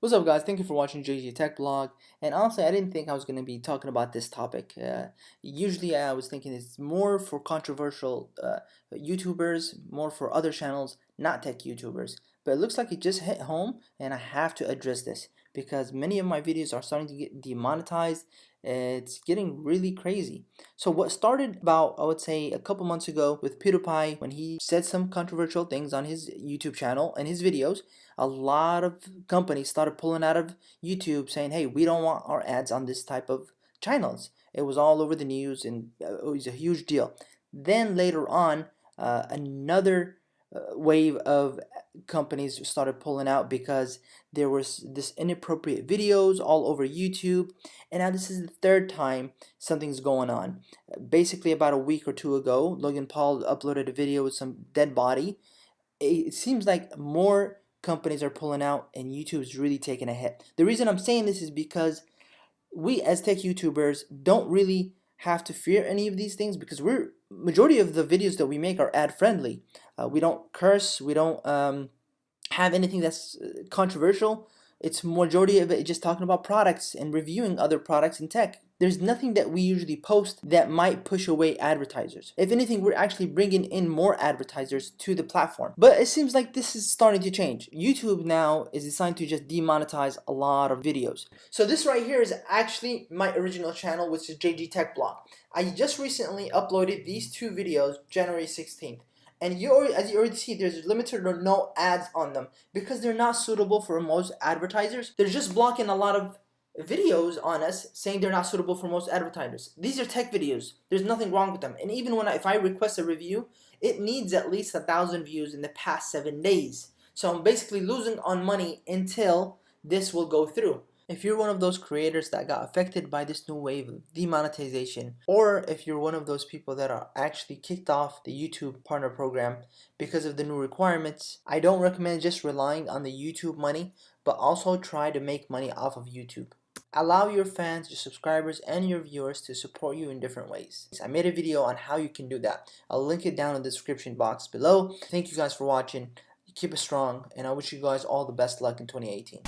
What's up, guys? Thank you for watching JGTechBlog. And honestly, I didn't think I was going to be talking about this topic. Usually I was thinking it's more for controversial YouTubers, more for other channels, not tech YouTubers. But it looks like it just hit home, and I have to address this because many of my videos are starting to get demonetized. It's getting really crazy. So what started about, I would say, a couple months ago with PewDiePie, when he said some controversial things on his YouTube channel and his videos, a lot of companies started pulling out of YouTube saying, hey, we don't want our ads on this type of channels. It was all over the news, and it was a huge deal. Then later on, another wave of companies started pulling out because there was this inappropriate videos all over YouTube, and now this is the third time something's going on. Basically, about a week or two ago, Logan Paul uploaded a video with some dead body. It seems like more companies are pulling out and YouTube's really taking a hit. The reason I'm saying this is because we as tech YouTubers don't really have to fear any of these things because majority of the videos that we make are ad friendly. We don't curse, we don't have anything that's controversial. It's majority of it just talking about products and reviewing other products in tech. There's nothing that we usually post that might push away advertisers. If anything, we're actually bringing in more advertisers to the platform. But it seems like this is starting to change. YouTube now is designed to just demonetize a lot of videos. So this right here is actually my original channel, which is JGTechBlog. I just recently uploaded these two videos January 16th. And as you already see, there's limited or no ads on them because they're not suitable for most advertisers. They're just blocking a lot of videos on us saying they're not suitable for most advertisers. These are tech videos. There's nothing wrong with them. And even if I request a review, it needs at least 1,000 views in the past 7 days. So I'm basically losing on money until this will go through. If you're one of those creators that got affected by this new wave of demonetization, or if you're one of those people that are actually kicked off the YouTube partner program because of the new requirements, I don't recommend just relying on the YouTube money, but also try to make money off of YouTube. Allow your fans, your subscribers, and your viewers to support you in different ways. I made a video on how you can do that. I'll link it down in the description box below. Thank you guys for watching. Keep it strong, and I wish you guys all the best luck in 2018.